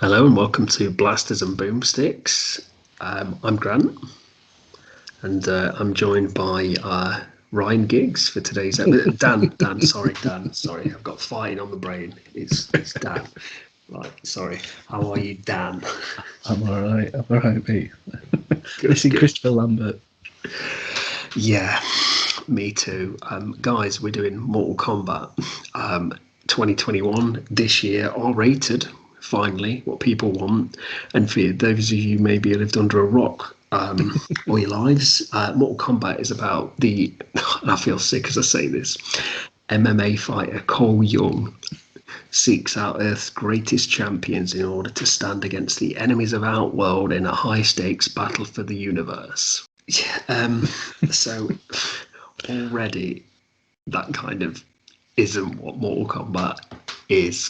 Hello and welcome to Blasters and Boomsticks. I'm Grant, and I'm joined by Ryan Giggs for today's episode. Dan, sorry, I've got fighting on the brain. It's Dan. Right, sorry. How are you, Dan? I'm alright, mate. Good, Missing good. Christopher Lambert. Yeah, me too. Guys, we're doing Mortal Kombat 2021 this year, R-rated. Finally, what people want. And for those of you maybe who lived under a rock all your lives, Mortal Kombat is about and I feel sick as I say this, MMA fighter Cole Young seeks out Earth's greatest champions in order to stand against the enemies of Outworld in a high-stakes battle for the universe. Yeah, so already that kind of isn't what Mortal Kombat is.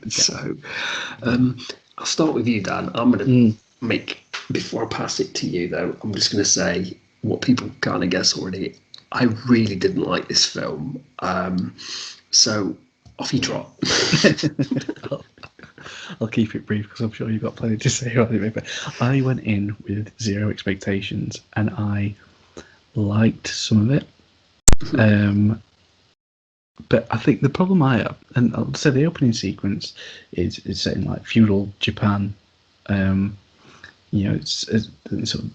So I'll start with you, Dan. I'm going to make, before I pass it to you though, I'm just going to say what people kind of guess already. I really didn't like this film. So off you trot. I'll keep it brief because I'm sure you've got plenty to say about it. But I went in with zero expectations and I liked some of it. But I think the problem I have, and I'll say the opening sequence is set in like feudal Japan. It's sort of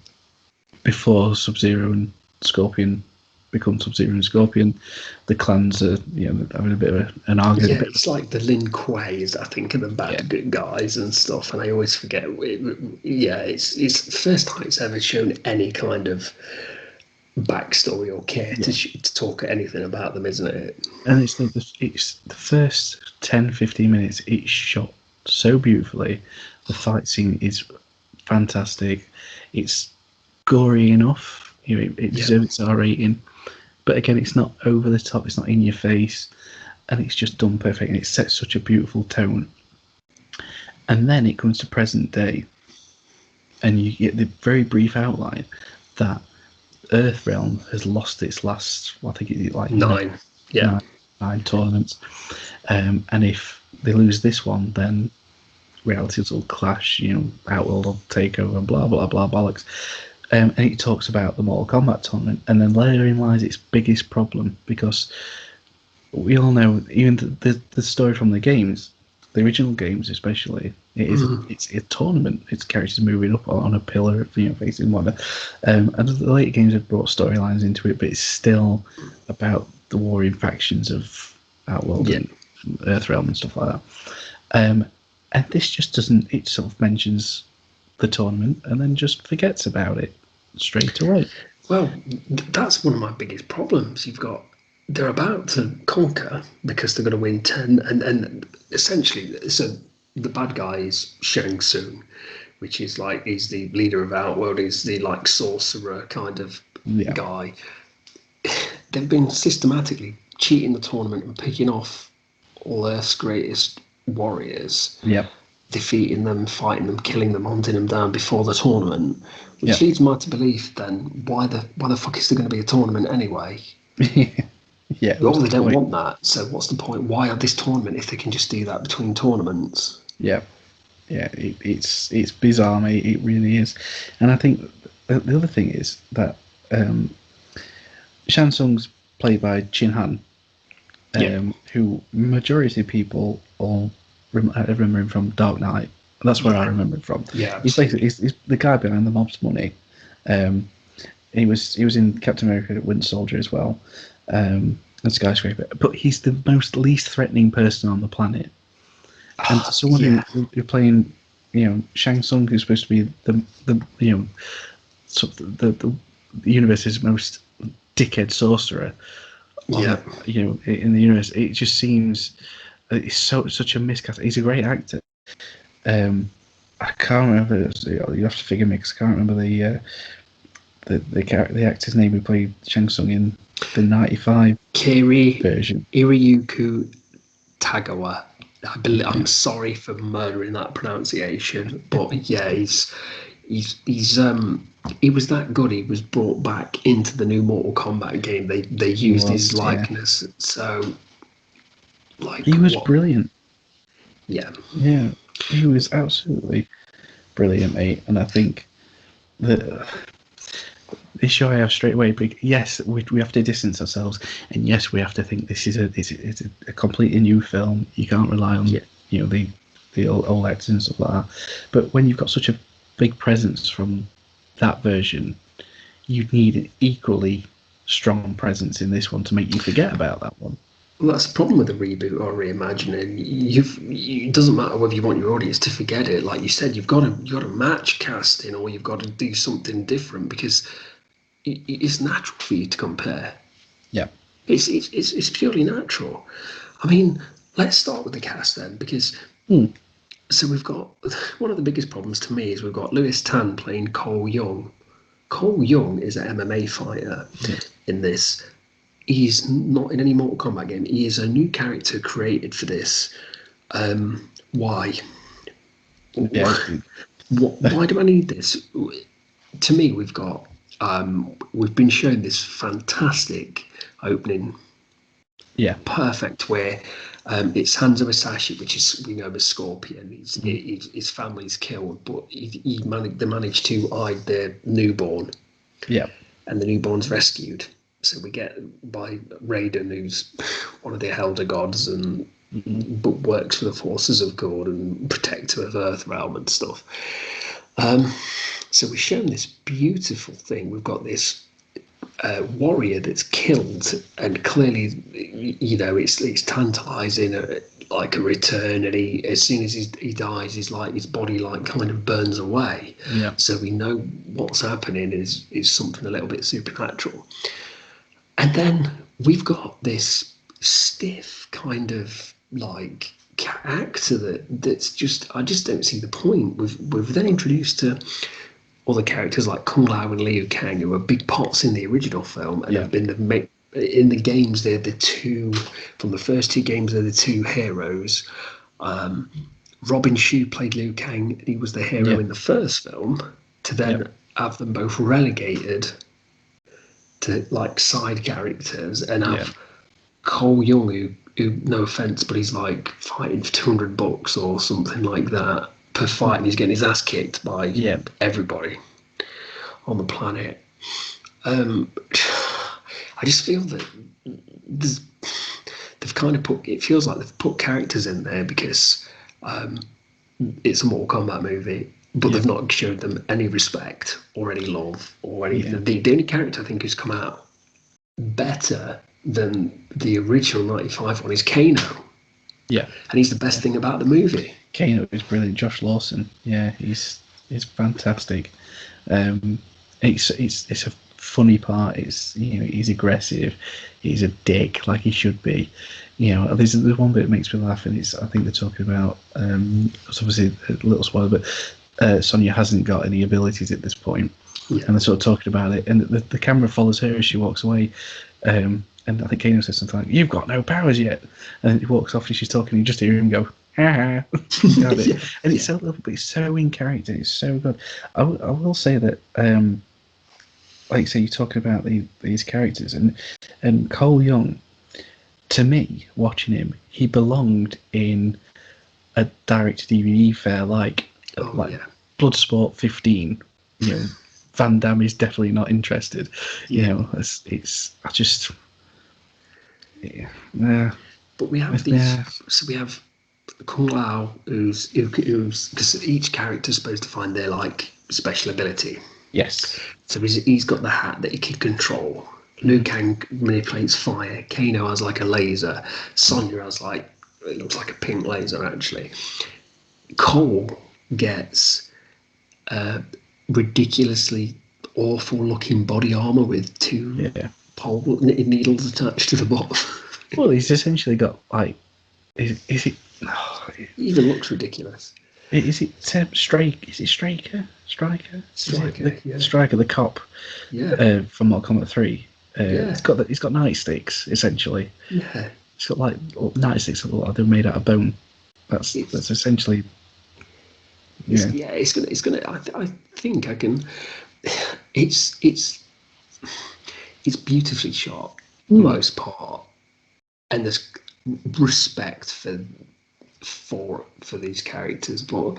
before Sub-Zero and Scorpion become Sub-Zero and Scorpion. The clans are having a bit of an argument. Yeah, it's like the Lin Kueis, I think, are the bad guys and stuff, and I always forget. It's the first time it's ever shown any kind of backstory or care to talk anything about them, isn't it? And it's the first 10-15 minutes. It's shot so beautifully. The fight scene is fantastic. It's gory enough. It deserves its R rating. But again, it's not over the top. It's not in your face, and it's just done perfect. And it sets such a beautiful tone. And then it comes to present day, and you get the very brief outline that Earthrealm has lost its last, I think it's like nine tournaments, and if they lose this one, then realities will clash. Outworld will take over, blah blah blah bollocks. And it talks about the Mortal Kombat tournament, and then therein lies its biggest problem, because we all know, even the story from the games, the original games especially, it's a tournament. It's characters moving up on a pillar, facing one. And the later games have brought storylines into it, but it's still about the warring factions of Outworld and Earthrealm and stuff like that. And this just doesn't. It sort of mentions the tournament and then just forgets about it straight away. Well, that's one of my biggest problems. They're about to conquer because they're going to win 10, and essentially, so the bad guy is Shang Tsung, which is like, he's the leader of Outworld, he's the like sorcerer kind of guy. They've been systematically cheating the tournament and picking off all Earth's greatest warriors. Yep. Defeating them, fighting them, killing them, hunting them down before the tournament, which leads me to believe then why the fuck is there going to be a tournament anyway? Yeah, well, they don't want that. So what's the point? Why have this tournament if they can just do that between tournaments? Yeah, it's bizarre, mate. It really is. And I think the other thing is that Shang Tsung's played by Chin Han, who majority of people all remember him from Dark Knight. That's where I remember him from. Yeah, he's basically he's the guy behind the mob's money. He was in Captain America: Winter Soldier as well. And Skyscraper, but he's the most least threatening person on the planet. And someone who's playing, Shang Tsung, who's supposed to be the universe's most dickhead sorcerer. In the universe, it just seems it's such a miscast. He's a great actor. I can't remember. You have to figure me because I can't remember the actor's name who played Shang Tsung in the '95 version. Hiroyuki Tagawa. I'm sorry for murdering that pronunciation, but yeah, he was that good. He was brought back into the new Mortal Kombat game. They used his likeness, so like he was brilliant. Yeah. He was absolutely brilliant, mate. And I think that this show I have straight away. Yes, we have to distance ourselves, and yes, we have to think this is a completely new film. You can't rely on the old actors and stuff like that. But when you've got such a big presence from that version, you need an equally strong presence in this one to make you forget about that one. Well, that's the problem with a reboot or reimagining. It doesn't matter whether you want your audience to forget it. Like you said, you've got to match casting, or you've got to do something different because it's natural for you to compare. Yeah. It's purely natural. I mean, let's start with the cast then, because so we've got one of the biggest problems to me is we've got Lewis Tan playing Cole Young. Cole Young is an MMA fighter in this. He's not in any Mortal Kombat game. He is a new character created for this. Why? Yeah. Why do I need this? To me, we've been shown this fantastic opening. Yeah. Perfect, where it's Hanzo Asashi, which is we know as Scorpion. His family's killed, but they managed to hide their newborn. Yeah. And the newborn's rescued. So we get by Raiden, who's one of the elder gods and but works for the forces of God and protector of Earthrealm and stuff. So we're shown this beautiful thing. We've got this warrior that's killed, and clearly, it's tantalising, like a return. And as soon as he dies, his body kind of burns away. Yeah. So we know what's happening is something a little bit supernatural. And then we've got this stiff kind of like actor that's just I just don't see the point. We've then introduced to other characters like Kung Lao and Liu Kang, who are big parts in the original film and have been in the games. They're the two from the first two games. They're the two heroes. Robin Shou played Liu Kang. He was the hero in the first film. To then have them both relegated to like side characters and have Cole Young, who no offense, but he's like fighting for $200 or something like that per fight, and he's getting his ass kicked by everybody on the planet. I just feel that they've kind of it feels like they've put characters in there because it's a Mortal Kombat movie, but they've not showed them any respect or any love or anything. The only character I think who's come out better than the original 95 one is Kano. Yeah. And he's the best thing about the movie. Kano is brilliant. Josh Lawson. Yeah, he's fantastic. It's a funny part. It's he's aggressive. He's a dick like he should be. There's one bit that makes me laugh, and I think they're talking about. It's obviously a little spoiler, but Sonya hasn't got any abilities at this point, and they're sort of talking about it, and the camera follows her as she walks away. And I think Kano says something like, "You've got no powers yet," and he walks off and she's talking. And you just hear him go, "Ha ha," and it's so little, but it's so in character. It's so good. I will say that, like you say, you're talking about these characters, and Cole Young, to me, watching him, he belonged in a direct DVD fare like Bloodsport 15. Van Damme is definitely not interested. But we have these. So we have Kung Lao, who's because each character's supposed to find their like special ability. Yes. So he's got the hat that he can control. Liu Kang manipulates fire. Kano has like a laser. Sonya has it looks like a pink laser actually. Cole gets ridiculously awful looking body armor with two pole needles attached to the bottom. Well, he's essentially got is it? It even looks ridiculous. Is it Strike? Is it Striker? Striker, Striker, the cop. Yeah. From Mortal Kombat 3. He's got nightsticks essentially. Yeah. It's got nightsticks that look like they're made out of bone. That's essentially. It's gonna. I think I can. It's beautifully shot, most part, and there's respect for for these characters, but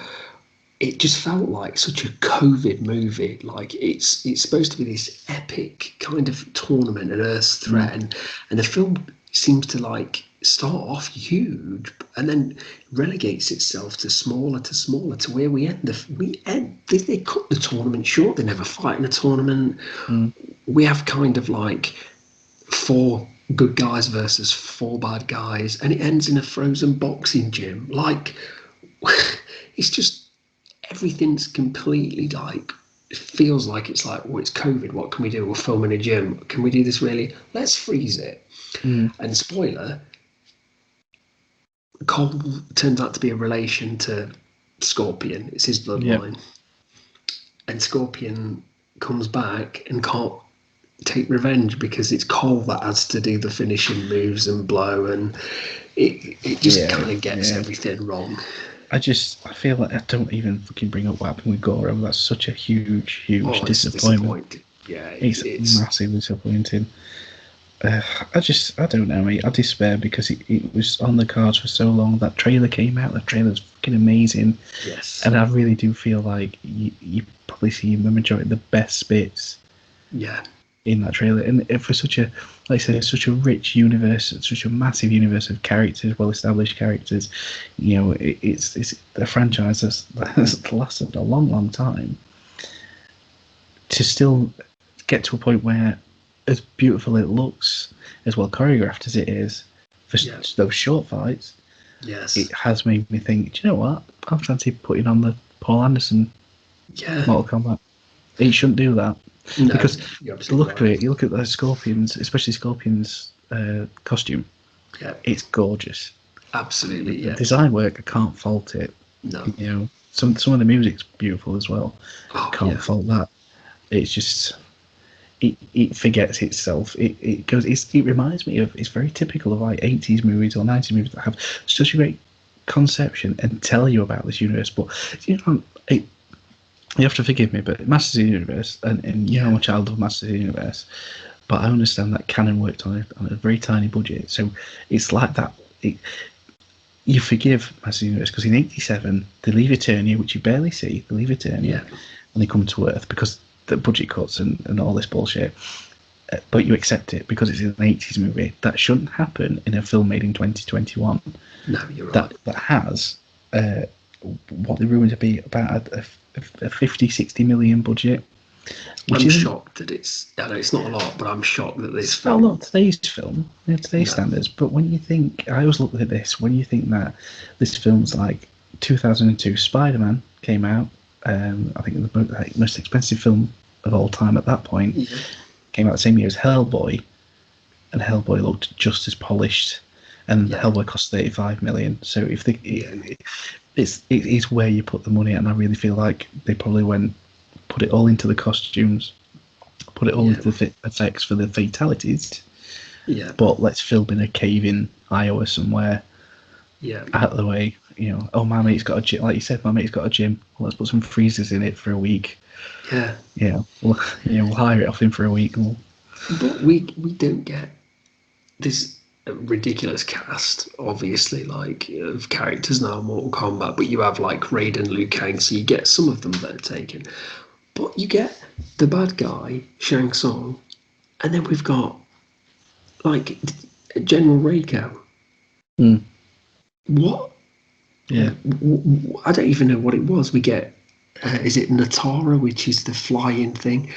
it just felt like such a COVID movie. Like it's supposed to be this epic kind of tournament and Earth's threat, and the film seems to like start off huge and then relegates itself to smaller to where we end. They cut the tournament short. They never fight in a tournament. We have kind of like 4 good guys versus 4 bad guys, and it ends in a frozen boxing gym. Like it's just everything's completely like it feels like it's like, well, it's COVID. What can we do? We'll film in a gym. Can we do this really? Let's freeze it. And spoiler, Cole turns out to be a relation to Scorpion. It's his bloodline. And Scorpion comes back and can't take revenge because it's Cole that has to do the finishing moves and blow, and it just kind of gets everything wrong. I feel like I don't even fucking bring up what happened with Goro. That's such a huge disappointment. Yeah, it's massively disappointing. I don't know, mate. I despair because it was on the cards for so long. That trailer came out. That trailer's fucking amazing. Yes. And I really do feel like you probably see the majority of the best bits. Yeah. In that trailer, and for such a, like I said, such a rich universe, such a massive universe of characters, well-established characters, you know, it's a franchise that's lasted a long time. To still get to a point where, as beautiful it looks, as well choreographed as it is, for those short fights, it has made me think, do you know what? I fancy putting on the Paul Anderson Mortal Kombat. He shouldn't do that. No, because look at it, you look at the Scorpions, especially Scorpion's costume. Yeah, it's gorgeous. Absolutely, the design work, I can't fault it. No, you know, some of the music's beautiful as well. Can't fault that. It's just it forgets itself. It reminds me of, it's very typical of like 80s movies or 90s movies that have such a great conception and tell you about this universe, but you know, you have to forgive me, but Masters of the Universe, and you know how much I love Masters of the Universe, but I understand that Canon worked on a very tiny budget, so it's like that. You forgive Masters of the Universe because in '87 they leave Eternia, which you barely see. They leave Eternia, and they come to Earth because the budget cuts and all this bullshit. But you accept it because it's an '80s movie. That shouldn't happen in a film made in 2021. No, you're right. That has what they rumored to be about a 50-60 million budget. I'm shocked that I know it's not a lot, but I'm shocked that this film. Well, not today's film, today's standards. But when you think, I always look at this, when you think that this film's like 2002, Spider-Man came out. I think the most expensive film of all time at that point. Came out the same year as Hellboy, and Hellboy looked just as polished, and Hellboy cost 35 million. So if it's where you put the money, and I really feel like they probably put it all into the costumes, put it all into the effects for the fatalities. Yeah. But let's film in a cave in Iowa somewhere. Yeah. Out of the way, you know. Oh, my mate's got a gym, like you said. My mate's got a gym. Well, let's put some freezers in it for a week. Yeah. Yeah. We'll hire it off him for a week. But we don't get this ridiculous cast, obviously, like of characters now in Mortal Kombat, but you have like Raiden, Liu Kang, so you get some of them that are taken. But you get the bad guy, Shang Tsung, and then we've got like General Reiko. What? Yeah. I don't even know what it was. We get, is it Natara, which is the flying thing?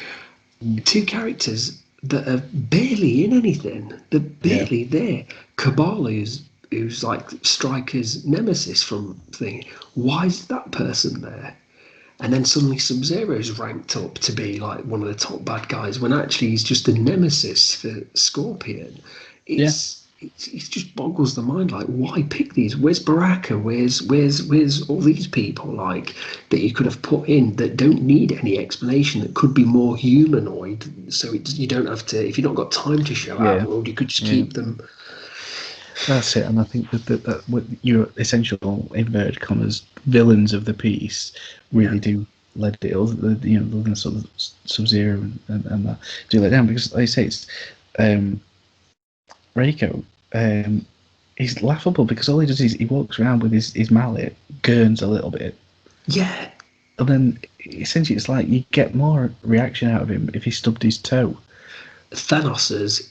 2 characters that are barely in anything. They're barely there. Cabal, who's like Stryker's nemesis from thing. Why is that person there? And then suddenly Sub-Zero's ranked up to be like one of the top bad guys when actually he's just a nemesis for Scorpion. It just boggles the mind. Like, why pick these? Where's Baraka? Where's all these people like that you could have put in that don't need any explanation, that could be more humanoid? So you don't have to, if you've not got time to show Outworld, you could just keep them. That's it, and I think that what your essential inverted commas villains of the piece really do let it, the sort of Sub-Zero and that do let down, because like I say, it's Reiko. he's laughable because all he does is he walks around with his mallet, gurns a little bit, Yeah, and then essentially it's like you get more reaction out of him if he stubbed his toe. Thanos's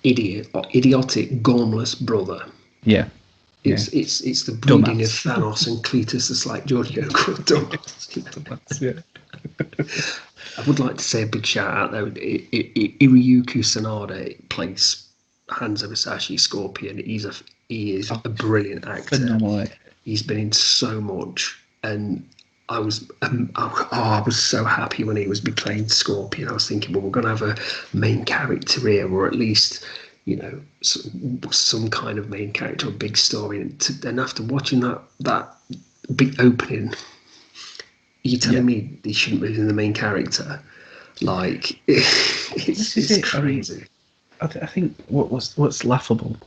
idiotic, gormless brother. Yeah, yeah, It's the breeding of dumbass. Thanos and Cletus, the slight Giorgio dumbass. Dumbass, yeah. I would like to say a big shout out though. Iriyuku Sanada plays Hanzo Musashi Scorpion. He is a brilliant actor. Phenomenal. He's been in so much, and I was so happy when he was playing Scorpion. I was thinking, well, we're going to have a main character here, or at least, you know, some kind of main character, a big story. And after watching that big opening, you're telling me he shouldn't be the main character? Like, it's crazy. I think what's laughable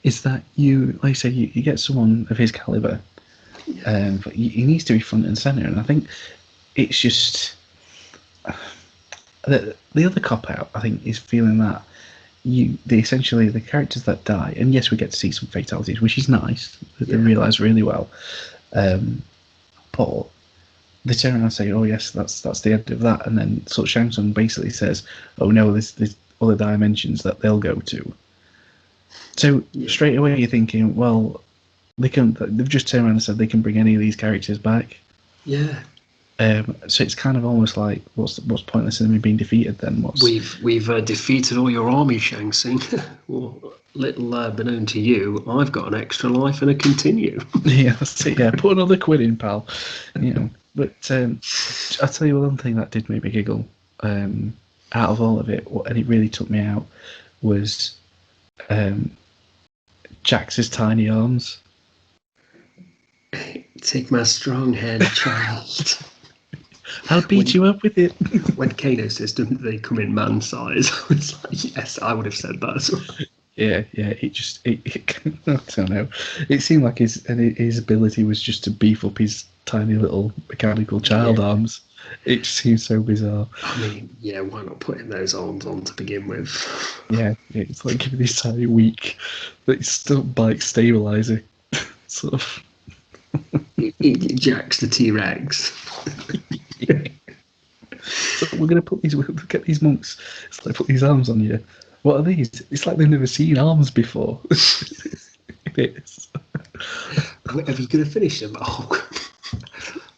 is that you, like I said, you get someone of his caliber, but he needs to be front and center. And I think it's just the other cop out. I think is feeling that essentially the characters that die, and yes, we get to see some fatalities, which is nice. They realise really well, but they turn around and say, "Oh yes, that's the end of that," and then sort of Shang Tsung basically says, "Oh no, there's other dimensions that they'll go to." So straight away you're thinking, well, they've just turned around and said they can bring any of these characters back. Yeah. So it's kind of almost like what's pointless in them being defeated then? We've defeated all your army, Shang Tsung. Well, little beknown to you, I've got an extra life and a continue. Yeah, that's it. Yeah, put another quid in, pal. You know, but I'll tell you one thing that did make me giggle. Out of all of it, and it really took me out, was Jax's tiny arms. Take my strong hand, child. I'll beat you up with it. When Kano says, don't they come in man size? I was like, yes, I would have said that as well. Yeah. I don't know. It seemed like his ability was just to beef up his tiny little mechanical child arms. It just seems so bizarre. I mean, yeah, why not putting those arms on to begin with? Yeah, it's like giving this tiny weak, but it's still bike stabilizer, sort of. It jacks the T-Rex. So we're gonna look at these monks. It's like put these arms on you. What are these? It's like they've never seen arms before. It is. Are you gonna finish them? Oh,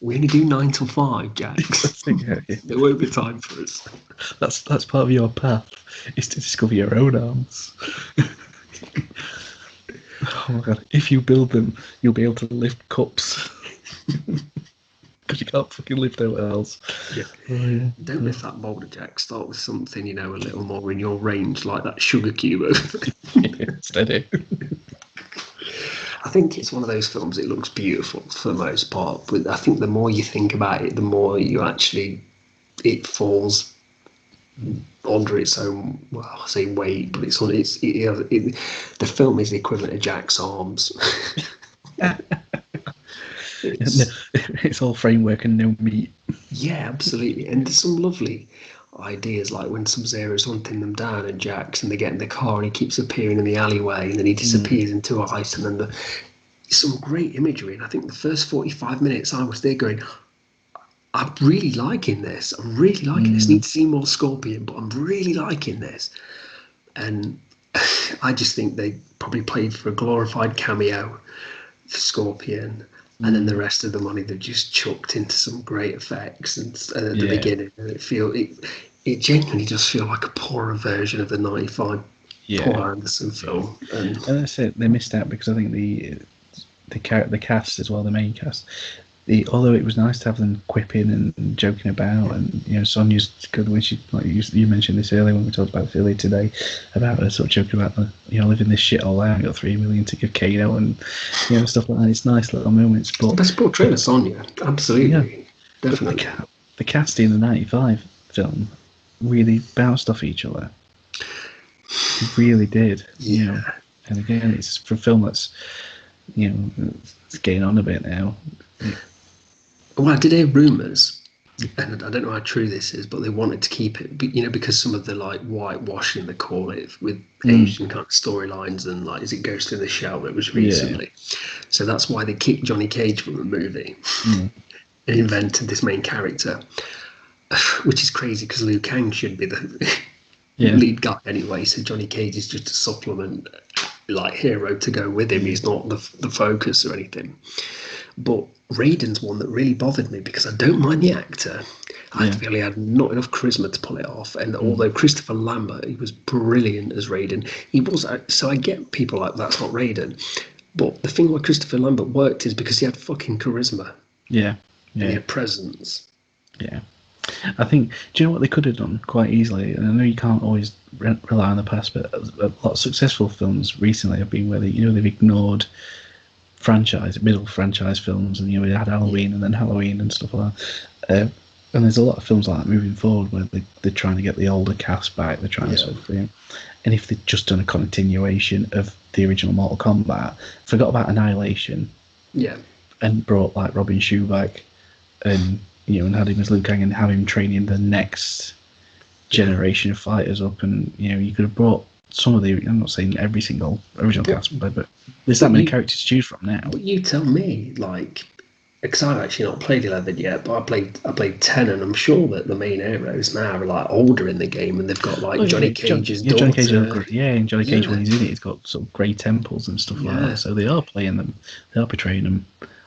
we only do 9 till 5, Jax. Yeah. There won't be time for us. That's part of your path, is to discover your own arms. Oh my god! If you build them, you'll be able to lift cups. Because you can't fucking lift out else. Yeah. Don't lift that boulder, Jack. Start with something, a little more in your range, like that sugar cube. Steady. I think it's one of those films. It looks beautiful for the most part, but I think the more you think about it, the more you actually it falls under its own. Well, I say weight, but the film is the equivalent of Jack's arms. It's all framework and no meat. Yeah, absolutely. And there's some lovely ideas, like when Sub-Zero's hunting them down and Jax, and they get in the car and he keeps appearing in the alleyway and then he disappears into ice, and then some great imagery. And I think the first 45 minutes I was there going, I'm really liking this. I'm really liking this. Need to see more Scorpion, but I'm really liking this. And I just think they probably played for a glorified cameo for Scorpion. And then the rest of the money they've just chucked into some great effects and at the beginning, and it genuinely does feel like a poorer version of the '95 Paul Anderson film. And that's it. They missed out because I think the cast as well, the main cast. Although it was nice to have them quipping and joking about, and Sonia's good when she, like you mentioned this earlier when we talked about Philly today, about her sort of joking about living this shit all out. I got $3 million to give Kano and stuff like that. It's nice little moments. But best portrayal of Sonia, absolutely, definitely. The casting in the '95 film really bounced off each other. It really did. Yeah. And again, it's for a film that's it's getting on a bit now. Well, I did hear rumours and I don't know how true this is, but they wanted to keep it, because some of the like whitewashing they call it with Asian kind of storylines and like, is it Ghost in the Shell that was Yeah. recently? So that's why they kicked Johnny Cage from the movie Mm. and invented this main character, which is crazy because Liu Kang should be the Yeah. lead guy anyway. So Johnny Cage is just a supplement, like hero to go with him. He's not the focus or anything. But Raiden's one that really bothered me because I don't mind the actor. I feel he had not enough charisma to pull it off. And although Christopher Lambert, he was brilliant as Raiden, he was. So I get people like that's not Raiden. But the thing why Christopher Lambert worked is because he had fucking charisma Yeah. and he Yeah. had presence. Yeah. I think, do you know what they could have done quite easily? And I know you can't always rely on the past, but a lot of successful films recently have been where they've ignored middle franchise films, and we had Halloween and then Halloween and stuff like that. And there's a lot of films like that moving forward where they're trying to get the older cast back. They're trying to sort of, and if they'd just done a continuation of the original Mortal Kombat, forgot about Annihilation, and brought like Robin Shou back, and and had him as Liu Kang and have him training the next generation of fighters up, and you could have brought some of the. I'm not saying every single original cast, but there's that many characters to choose from now. But you tell me, like, because I've actually not played 11 yet, but I played 10, and I'm sure that the main heroes now are like older in the game, and they've got like Johnny Cage's daughter. Johnny Cage, and Johnny Cage when he's in it, he's got sort of grey temples and stuff like that. So they are playing them, they are portraying them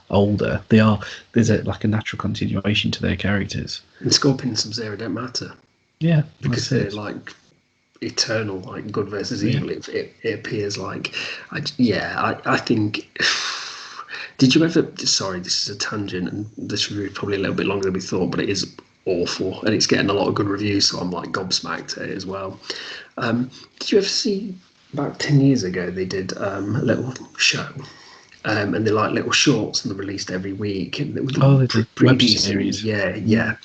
older. There's a natural continuation to their characters. And Scorpion and Sub-Zero don't matter. Yeah, because they're like eternal, like good versus evil. It appears like, I think. Did you ever? Sorry, this is a tangent, and this review is probably a little bit longer than we thought, but it is awful, and it's getting a lot of good reviews, so I'm like gobsmacked at it as well. Did you ever see? About 10 years ago, they did a little show. And they're like little shorts, and they're released every week. And they were web series. Yeah.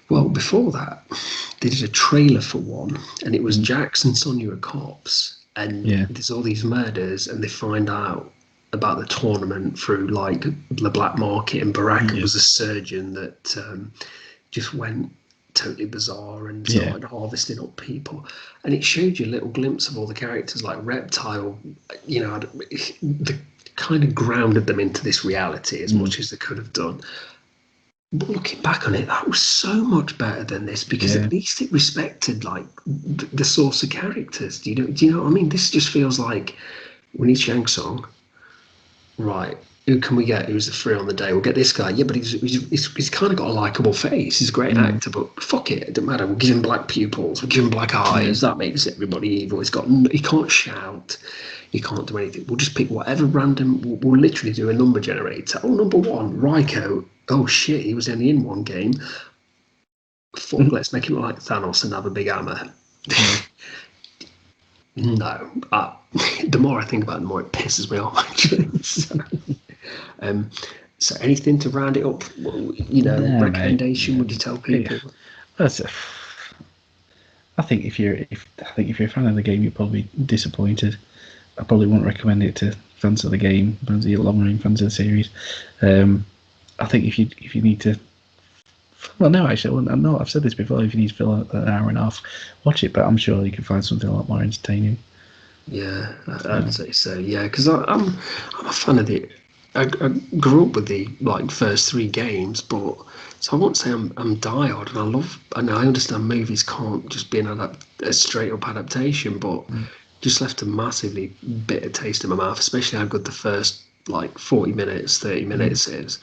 Well, before that, they did a trailer for one, and it was Jax and Sonya are cops, and there's all these murders, and they find out about the tournament through like the black market, and Baraka was a surgeon that just went totally bizarre and started harvesting up people, and it showed you a little glimpse of all the characters like Reptile, the kind of grounded them into this reality as much as they could have done. But looking back on it, that was so much better than this, because at least it respected like the source of characters. Do you know what I mean? This just feels like we need Shang Tsung, right? Who can we get? Who's the free on the day? We'll get this guy. Yeah, but he's kind of got a likable face. He's a great actor, but fuck it, it doesn't matter. We'll give him black pupils. We'll give him black eyes. That makes everybody evil. He can't shout. He can't do anything. We'll just pick whatever random. We'll literally do a number generator. Oh, number one, Raiko. Oh shit, he was only in one game. Fuck, let's make him look like Thanos and have a big hammer. No, the more I think about it, the more it pisses me off. Actually, so anything to round it up? Recommendation? Would you tell people? I think if you're a fan of the game, you're probably disappointed. I probably wouldn't recommend it to fans of the game, fans of the long-running fans of the series. I think if you need to. Well, no, actually, I know I've said this before. If you need to fill an hour and a half, watch it. But I'm sure you can find something a lot more entertaining. Yeah, I'd say so. Yeah, because I'm a fan of the. I grew up with the first three games, but so I won't say I'm diehard, and I understand movies can't just be a straight up adaptation, but just left a massively bitter taste in my mouth, especially how good the first 40 minutes, 30 minutes is.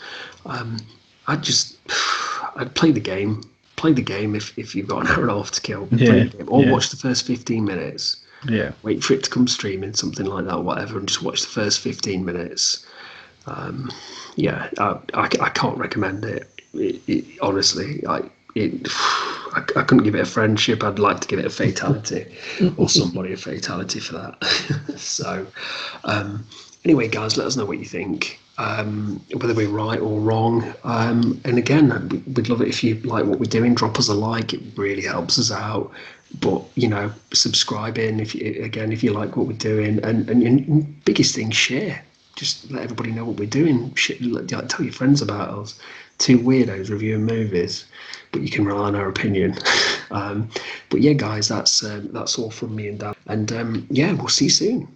I'd play the game. Play the game if you've got an hour and a half to kill. Play the game, or watch the first 15 minutes. Yeah. Wait for it to come streaming, something like that, or whatever, and just watch the first 15 minutes. I can't recommend it. Honestly, I couldn't give it a friendship. I'd like to give it a fatality, or somebody a fatality for that. So, anyway, guys, let us know what you think. Whether we're right or wrong. And again, we'd love it if you like what we're doing. Drop us a like; it really helps us out. But subscribe in if you like what we're doing, and biggest thing, share. Just let everybody know what we're doing. Tell your friends about us. two weirdos reviewing movies, but you can rely on our opinion. But yeah, guys, that's all from me and Dan. And yeah, we'll see you soon.